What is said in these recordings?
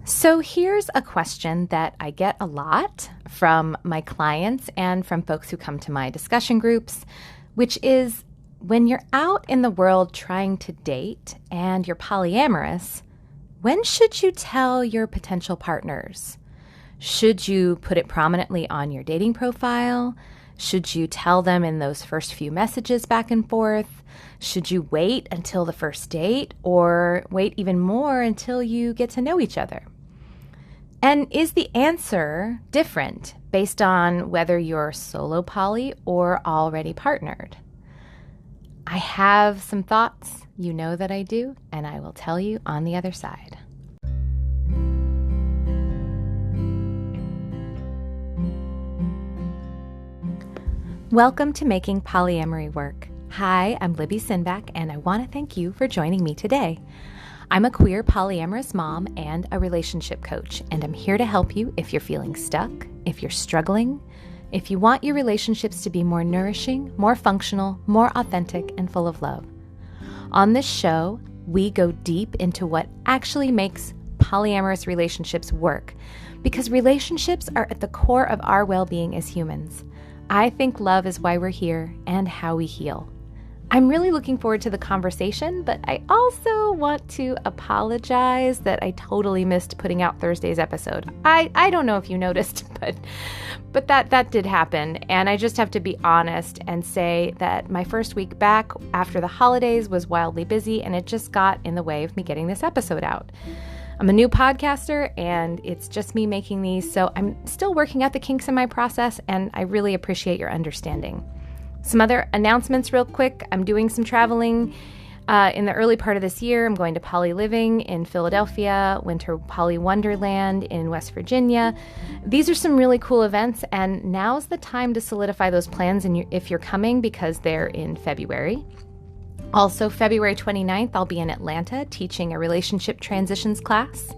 So here's a question that I get a lot from my clients and from folks who come to my discussion groups, which is when you're out in the world trying to date and you're polyamorous, when should you tell your potential partners? Should you put it prominently on your dating profile? Should you tell them in those first few messages back and forth? Should you wait until the first date or wait even more until you get to know each other? And is the answer different based on whether you're solo poly or already partnered? I have some thoughts, you know that I do, and I will tell you on the other side. Welcome to Making Polyamory Work. Hi, I'm Libby Sinback, and I want to thank you for joining me today. I'm a queer polyamorous mom and a relationship coach, and I'm here to help you if you're feeling stuck, if you're struggling, if you want your relationships to be more nourishing, more functional, more authentic, and full of love. On this show, we go deep into what actually makes polyamorous relationships work, because relationships are at the core of our well-being as humans. I think love is why we're here and how we heal. I'm really looking forward to the conversation, but I also want to apologize that I totally missed putting out Thursday's episode. I don't know if you noticed, but that did happen, and I just have to be honest and say that my first week back after the holidays was wildly busy, and it just got in the way of me getting this episode out. I'm a new podcaster, and it's just me making these, so I'm still working out the kinks in my process, and I really appreciate your understanding. Some other announcements real quick. I'm doing some traveling in the early part of this year. I'm going to Poly Living in Philadelphia, Winter Poly Wonderland in West Virginia. These are some really cool events, and now's the time to solidify those plans if you're coming, because they're in February. Also, February 29th, I'll be in Atlanta teaching a relationship transitions class.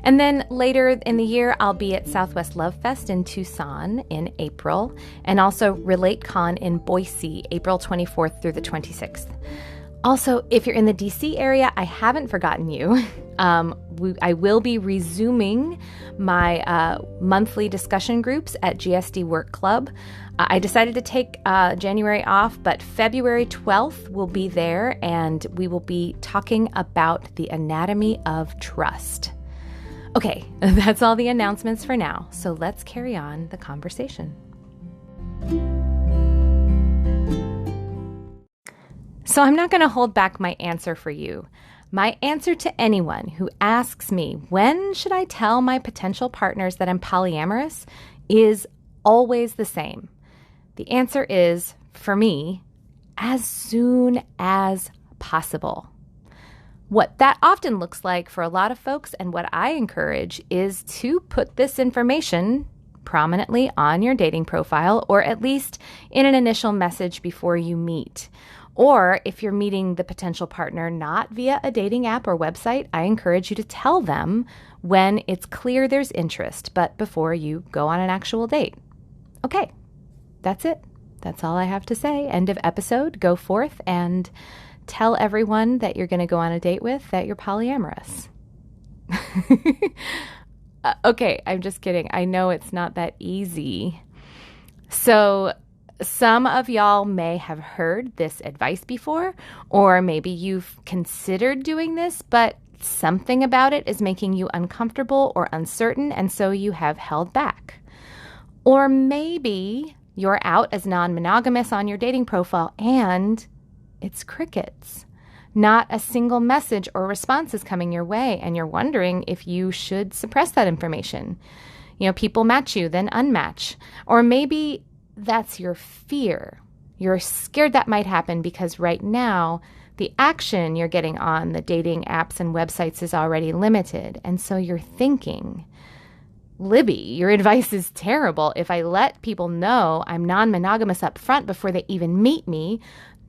And then later in the year, I'll be at Southwest Love Fest in Tucson in April, and also RelateCon in Boise, April 24th through the 26th. Also, if you're in the DC area, I haven't forgotten you. I will be resuming my monthly discussion groups at GSD Work Club. I decided to take January off, but February 12th will be there, and we will be talking about the anatomy of trust. Okay, that's all the announcements for now, so let's carry on the conversation. So I'm not going to hold back my answer for you. My answer to anyone who asks me, when should I tell my potential partners that I'm polyamorous, is always the same. The answer is, for me, as soon as possible. What that often looks like for a lot of folks, and what I encourage, is to put this information prominently on your dating profile, or at least in an initial message before you meet. Or if you're meeting the potential partner not via a dating app or website, I encourage you to tell them when it's clear there's interest, but before you go on an actual date. Okay, that's it. That's all I have to say. End of episode. Go forth and tell everyone that you're going to go on a date with that you're polyamorous. Okay, I'm just kidding. I know it's not that easy. So some of y'all may have heard this advice before, or maybe you've considered doing this, but something about it is making you uncomfortable or uncertain, and so you have held back. Or maybe you're out as non-monogamous on your dating profile and it's crickets. Not a single message or response is coming your way, and you're wondering if you should suppress that information. You know, people match you, then unmatch. Or maybe that's your fear. You're scared that might happen because right now the action you're getting on the dating apps and websites is already limited. And so you're thinking, Libby, your advice is terrible. If I let people know I'm non-monogamous up front before they even meet me,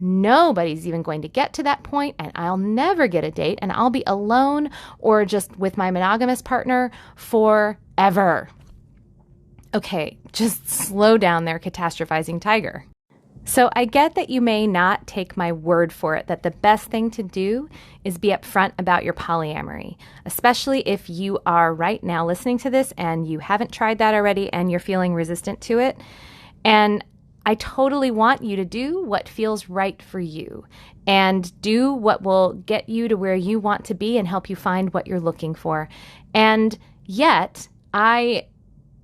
nobody's even going to get to that point, and I'll never get a date, and I'll be alone or just with my monogamous partner forever. Okay, just slow down there, catastrophizing tiger. So I get that you may not take my word for it, that the best thing to do is be upfront about your polyamory, especially if you are right now listening to this and you haven't tried that already and you're feeling resistant to it. And I totally want you to do what feels right for you and do what will get you to where you want to be and help you find what you're looking for. And yet, I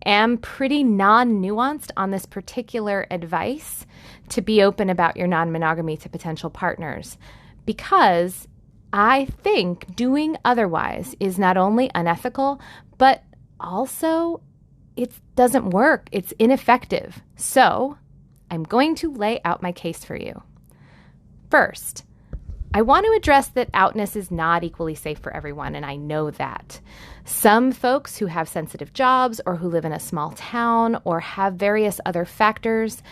am pretty non-nuanced on this particular advice to be open about your non-monogamy to potential partners, because I think doing otherwise is not only unethical, but also it doesn't work. It's ineffective. So I'm going to lay out my case for you. First, I want to address that outness is not equally safe for everyone, and I know that. Some folks who have sensitive jobs or who live in a small town or have various other factors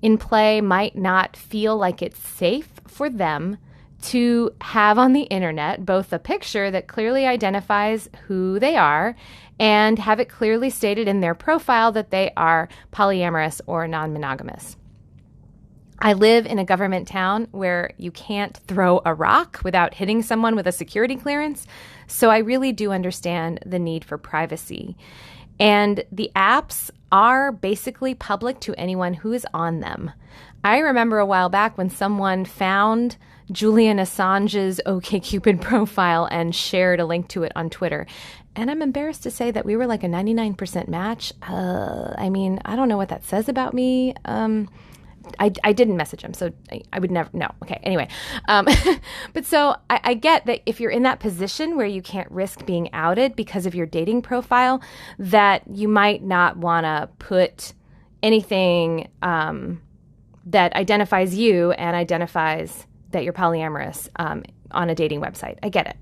in play might not feel like it's safe for them to have on the internet both a picture that clearly identifies who they are and have it clearly stated in their profile that they are polyamorous or non-monogamous. I live in a government town where you can't throw a rock without hitting someone with a security clearance, so I really do understand the need for privacy. And the apps are basically public to anyone who is on them. I remember a while back when someone found Julian Assange's OkCupid profile and shared a link to it on Twitter. And I'm embarrassed to say that we were like a 99% match. I don't know what that says about me. I didn't message him, so I would never know. Okay, anyway. But so I get that if you're in that position where you can't risk being outed because of your dating profile, that you might not want to put anything that identifies you and identifies that you're polyamorous on a dating website. I get it.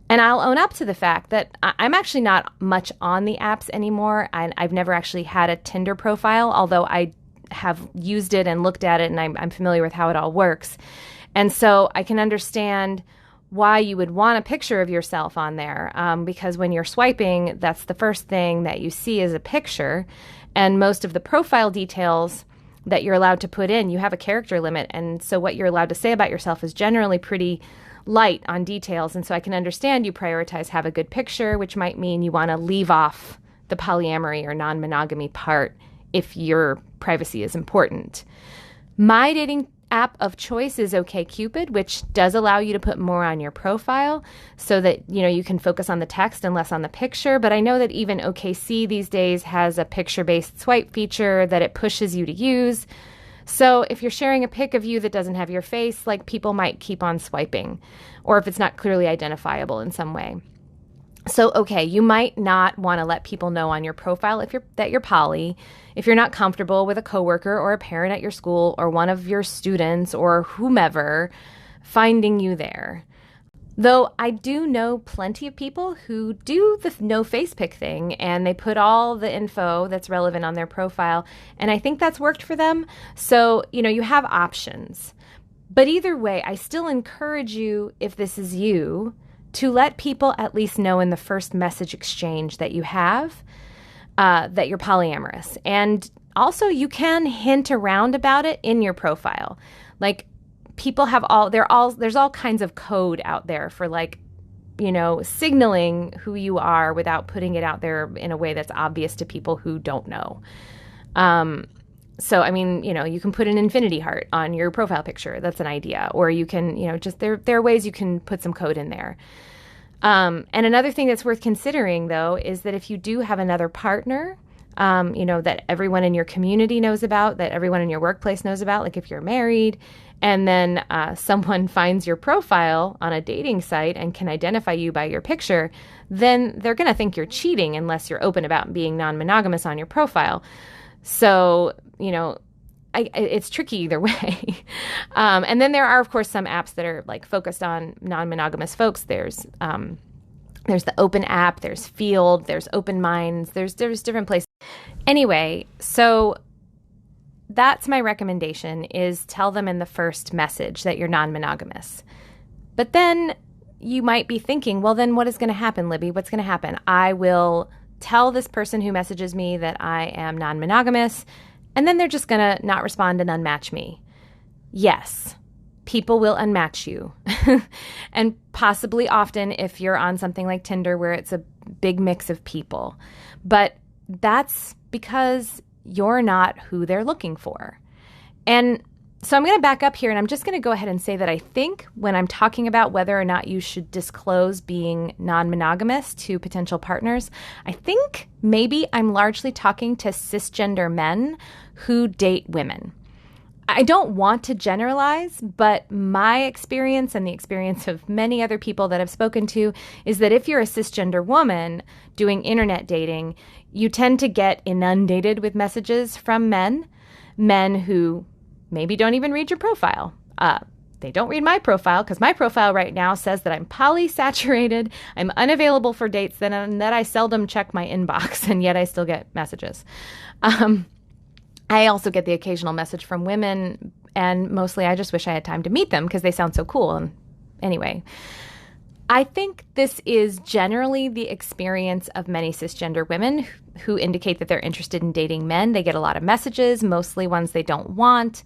And I'll own up to the fact that I'm actually not much on the apps anymore. I've never actually had a Tinder profile, although I have used it and looked at it, and I'm familiar with how it all works. And so I can understand why you would want a picture of yourself on there, because when you're swiping, that's the first thing that you see is a picture. And most of the profile details that you're allowed to put in, you have a character limit. And so what you're allowed to say about yourself is generally pretty light on details. And so I can understand you prioritize have a good picture, which might mean you want to leave off the polyamory or non-monogamy part if your privacy is important. My dating app of choice is OkCupid, which does allow you to put more on your profile so that, you can focus on the text and less on the picture. But I know that even OKC these days has a picture-based swipe feature that it pushes you to use. So if you're sharing a pic of you that doesn't have your face, like, people might keep on swiping, or if it's not clearly identifiable in some way. So, okay, you might not want to let people know on your profile that you're poly, if you're not comfortable with a coworker or a parent at your school or one of your students or whomever finding you there. Though I do know plenty of people who do the no face pic thing, and they put all the info that's relevant on their profile, and I think that's worked for them. So, you have options. But either way, I still encourage you, if this is you, to let people at least know in the first message exchange that you have that you're polyamorous. And also, you can hint around about it in your profile. Like, people have there's all kinds of code out there for, signaling who you are without putting it out there in a way that's obvious to people who don't know. So, you can put an infinity heart on your profile picture. That's an idea. Or you can, there are ways you can put some code in there. And another thing that's worth considering, though, is that if you do have another partner, that everyone in your community knows about, that everyone in your workplace knows about, like if you're married, and then someone finds your profile on a dating site and can identify you by your picture, then they're going to think you're cheating unless you're open about being non-monogamous on your profile. So, it's tricky either way. And then there are, of course, some apps that are focused on non-monogamous folks. There's the Open app, there's Field, there's Open Minds, there's different places. Anyway, so that's my recommendation, is tell them in the first message that you're non-monogamous. But then you might be thinking, well, then what is going to happen, Libby? What's going to happen? I will tell this person who messages me that I am non-monogamous, and then they're just going to not respond and unmatch me. yes, people will unmatch you. And possibly often if you're on something like Tinder where it's a big mix of people. But that's because you're not who they're looking for. And so I'm going to back up here and I'm just going to go ahead and say that I think when I'm talking about whether or not you should disclose being non-monogamous to potential partners, I think maybe I'm largely talking to cisgender men who date women. I don't want to generalize, but my experience and the experience of many other people that I've spoken to is that if you're a cisgender woman doing internet dating, you tend to get inundated with messages from men who maybe don't even read your profile. They don't read my profile because my profile right now says that I'm polysaturated, I'm unavailable for dates, and that I seldom check my inbox, and yet I still get messages. I also get the occasional message from women, and mostly I just wish I had time to meet them because they sound so cool. And anyway, I think this is generally the experience of many cisgender women who indicate that they're interested in dating men. They get a lot of messages, mostly ones they don't want.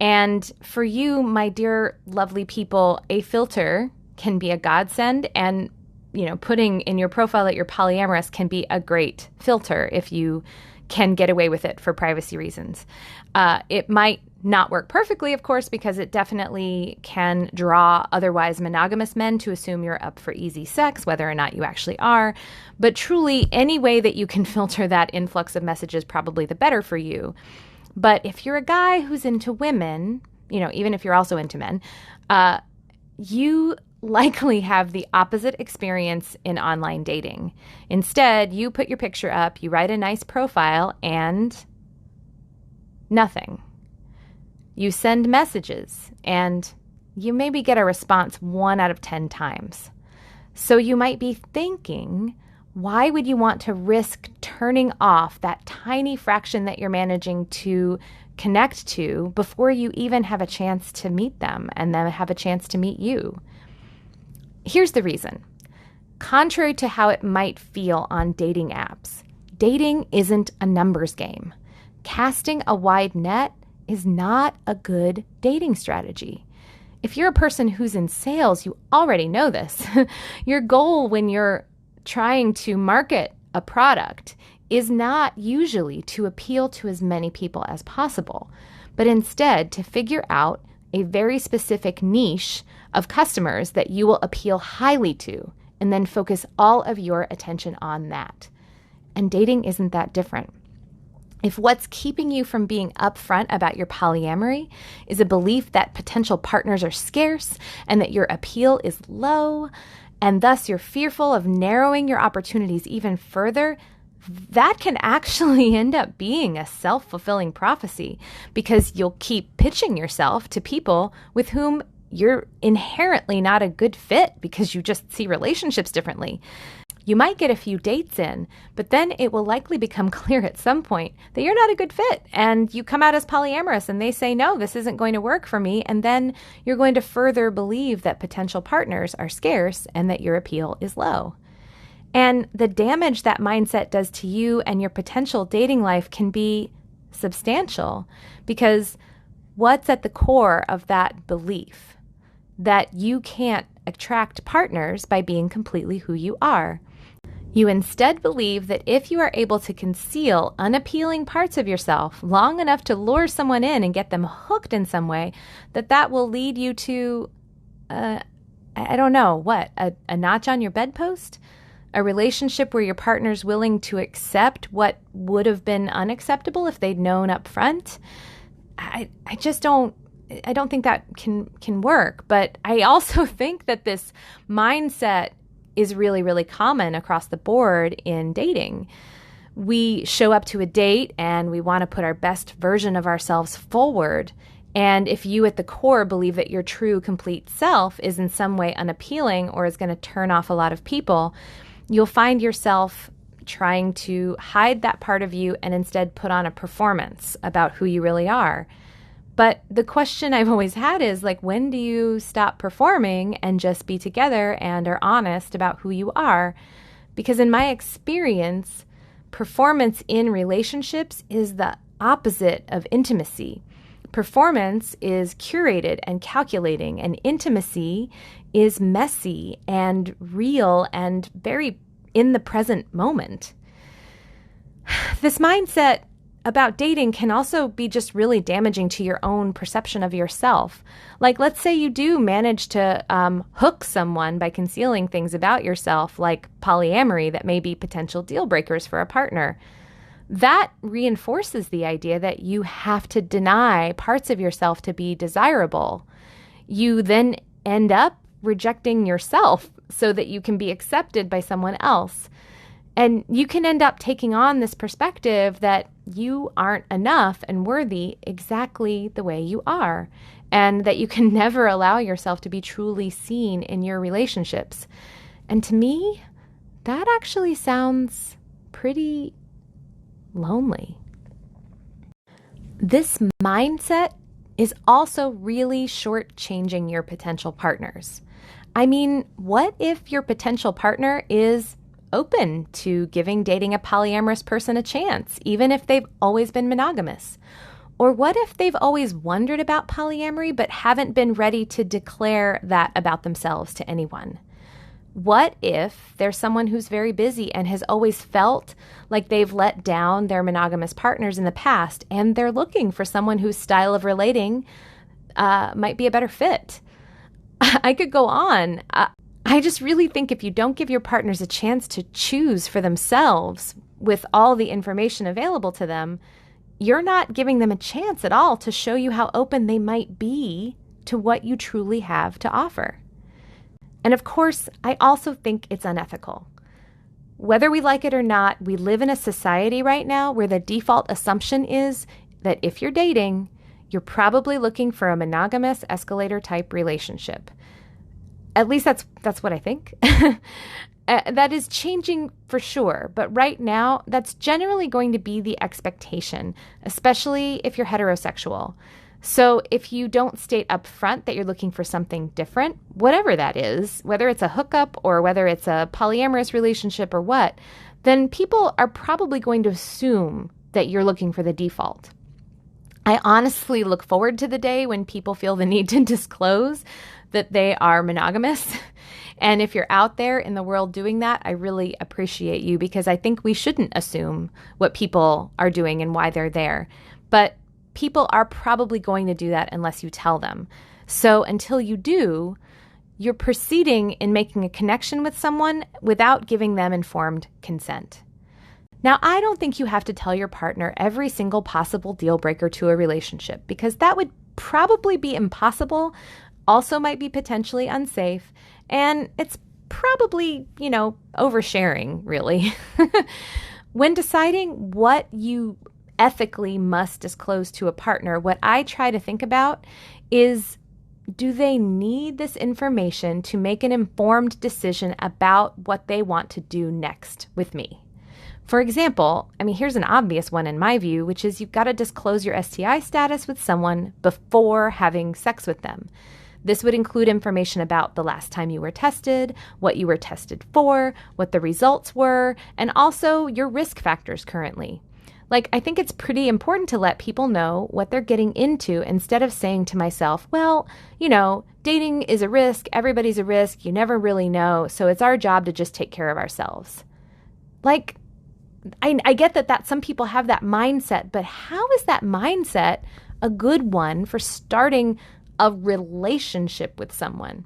And for you, my dear lovely people, a filter can be a godsend, and putting in your profile that you're polyamorous can be a great filter if you can get away with it for privacy reasons. It might not work perfectly, of course, because it definitely can draw otherwise monogamous men to assume you're up for easy sex, whether or not you actually are. But truly, any way that you can filter that influx of messages, probably the better for you. But if you're a guy who's into women, even if you're also into men, you likely have the opposite experience in online dating. Instead, you put your picture up, you write a nice profile, and nothing. You send messages, and you maybe get a response 1 out of 10 times. So you might be thinking, why would you want to risk turning off that tiny fraction that you're managing to connect to before you even have a chance to meet them and then have a chance to meet you? Here's the reason. Contrary to how it might feel on dating apps, dating isn't a numbers game. Casting a wide net is not a good dating strategy. If you're a person who's in sales, you already know this. Your goal when you're trying to market a product is not usually to appeal to as many people as possible, but instead to figure out a very specific niche of customers that you will appeal highly to, and then focus all of your attention on that. And dating isn't that different. If what's keeping you from being upfront about your polyamory is a belief that potential partners are scarce and that your appeal is low, and thus you're fearful of narrowing your opportunities even further, that can actually end up being a self-fulfilling prophecy, because you'll keep pitching yourself to people with whom you're inherently not a good fit because you just see relationships differently. You might get a few dates in, but then it will likely become clear at some point that you're not a good fit, and you come out as polyamorous and they say, no, this isn't going to work for me. And then you're going to further believe that potential partners are scarce and that your appeal is low. And the damage that mindset does to you and your potential dating life can be substantial, because what's at the core of that belief? That you can't attract partners by being completely who you are. You instead believe that if you are able to conceal unappealing parts of yourself long enough to lure someone in and get them hooked in some way, that will lead you to, a notch on your bedpost? A relationship where your partner's willing to accept what would have been unacceptable if they'd known up front? I don't think that can work. But I also think that this mindset is really, really common across the board in dating. We show up to a date and we want to put our best version of ourselves forward. And if you at the core believe that your true, complete self is in some way unappealing or is going to turn off a lot of people, you'll find yourself trying to hide that part of you and instead put on a performance about who you really are. But the question I've always had is, when do you stop performing and just be together and are honest about who you are? Because in my experience, performance in relationships is the opposite of intimacy. Performance is curated and calculating, and intimacy is messy and real and very in the present moment. This mindset about dating can also be just really damaging to your own perception of yourself. Like, let's say you do manage to hook someone by concealing things about yourself, like polyamory, that may be potential deal breakers for a partner. That reinforces the idea that you have to deny parts of yourself to be desirable. You then end up rejecting yourself so that you can be accepted by someone else. And you can end up taking on this perspective that you aren't enough and worthy exactly the way you are, and that you can never allow yourself to be truly seen in your relationships. And to me, that actually sounds pretty lonely. This mindset is also really shortchanging your potential partners. I mean, what if your potential partner is open to dating a polyamorous person a chance, even if they've always been monogamous? Or what if they've always wondered about polyamory but haven't been ready to declare that about themselves to anyone? What if there's someone who's very busy and has always felt like they've let down their monogamous partners in the past, and they're looking for someone whose style of relating might be a better fit? I could go on. I just really think if you don't give your partners a chance to choose for themselves with all the information available to them, you're not giving them a chance at all to show you how open they might be to what you truly have to offer. And of course, I also think it's unethical. Whether we like it or not, we live in a society right now where the default assumption is that if you're dating, you're probably looking for a monogamous escalator type relationship. At least that's what I think. That is changing for sure. But right now, that's generally going to be the expectation, especially if you're heterosexual. So if you don't state up front that you're looking for something different, whatever that is, whether it's a hookup or whether it's a polyamorous relationship or what, then people are probably going to assume that you're looking for the default. I honestly look forward to the day when people feel the need to disclose that they are monogamous. And if you're out there in the world doing that, I really appreciate you, because I think we shouldn't assume what people are doing and why they're there. But people are probably going to do that unless you tell them. So until you do, you're proceeding in making a connection with someone without giving them informed consent. Now, I don't think you have to tell your partner every single possible deal breaker to a relationship, because that would probably be impossible, also might be potentially unsafe, and it's probably, oversharing, really. When deciding what you ethically must disclose to a partner, what I try to think about is, do they need this information to make an informed decision about what they want to do next with me? For example, here's an obvious one in my view, which is you've got to disclose your STI status with someone before having sex with them. This would include information about the last time you were tested, what you were tested for, what the results were, and also your risk factors currently. I think it's pretty important to let people know what they're getting into, instead of saying to myself, well, dating is a risk, everybody's a risk, you never really know, so it's our job to just take care of ourselves. I get that some people have that mindset, but how is that mindset a good one for starting a relationship with someone?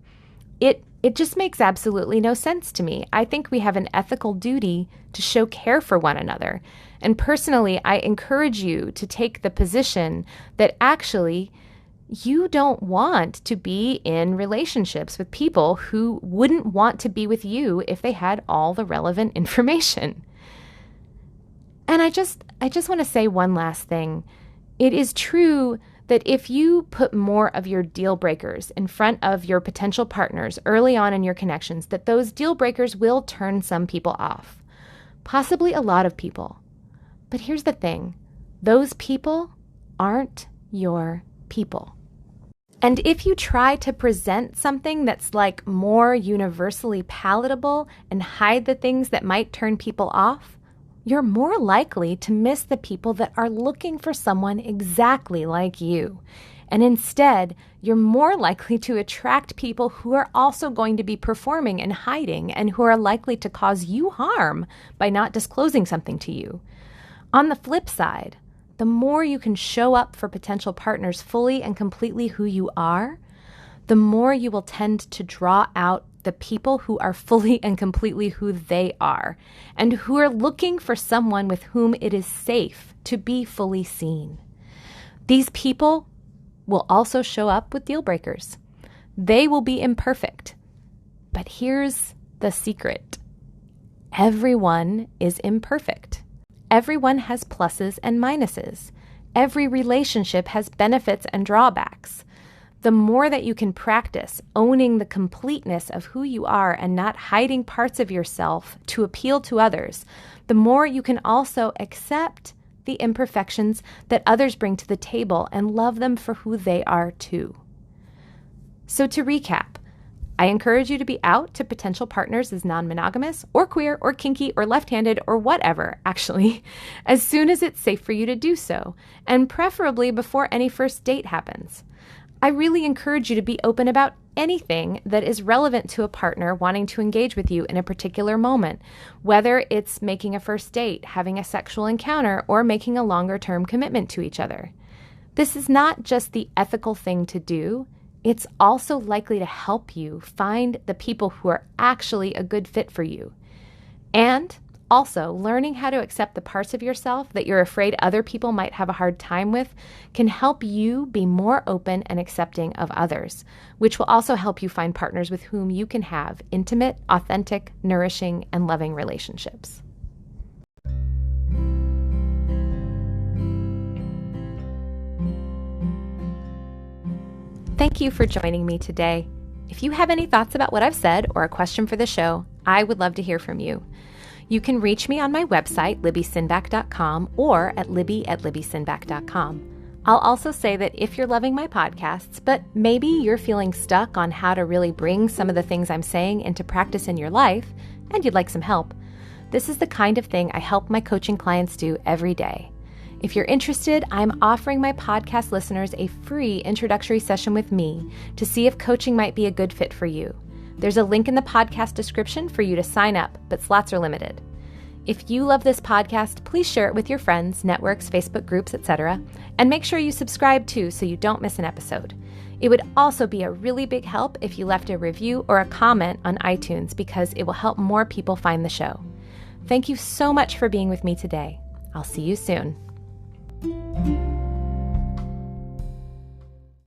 It just makes absolutely no sense to me. I think we have an ethical duty to show care for one another. And personally, I encourage you to take the position that actually you don't want to be in relationships with people who wouldn't want to be with you if they had all the relevant information. And I just want to say one last thing. It is true that if you put more of your deal breakers in front of your potential partners early on in your connections, that those deal breakers will turn some people off, possibly a lot of people. But here's the thing, those people aren't your people. And if you try to present something that's more universally palatable and hide the things that might turn people off, you're more likely to miss the people that are looking for someone exactly like you. And instead, you're more likely to attract people who are also going to be performing and hiding and who are likely to cause you harm by not disclosing something to you. On the flip side, the more you can show up for potential partners fully and completely who you are, the more you will tend to draw out the people who are fully and completely who they are and who are looking for someone with whom it is safe to be fully seen. These people will also show up with deal breakers. They will be imperfect. But here's the secret. Everyone is imperfect. Everyone has pluses and minuses. Every relationship has benefits and drawbacks. The more that you can practice owning the completeness of who you are and not hiding parts of yourself to appeal to others, the more you can also accept the imperfections that others bring to the table and love them for who they are too. So to recap, I encourage you to be out to potential partners as non-monogamous or queer or kinky or left-handed or whatever, actually, as soon as it's safe for you to do so, and preferably before any first date happens. I really encourage you to be open about anything that is relevant to a partner wanting to engage with you in a particular moment, whether it's making a first date, having a sexual encounter, or making a longer-term commitment to each other. This is not just the ethical thing to do, it's also likely to help you find the people who are actually a good fit for you. And also, learning how to accept the parts of yourself that you're afraid other people might have a hard time with can help you be more open and accepting of others, which will also help you find partners with whom you can have intimate, authentic, nourishing, and loving relationships. Thank you for joining me today. If you have any thoughts about what I've said or a question for the show, I would love to hear from you. You can reach me on my website, libbysinback.com, or at libby@libbysinback.com. I'll also say that if you're loving my podcasts, but maybe you're feeling stuck on how to really bring some of the things I'm saying into practice in your life, and you'd like some help, this is the kind of thing I help my coaching clients do every day. If you're interested, I'm offering my podcast listeners a free introductory session with me to see if coaching might be a good fit for you. There's a link in the podcast description for you to sign up, but slots are limited. If you love this podcast, please share it with your friends, networks, Facebook groups, etc., and make sure you subscribe too so you don't miss an episode. It would also be a really big help if you left a review or a comment on iTunes because it will help more people find the show. Thank you so much for being with me today. I'll see you soon.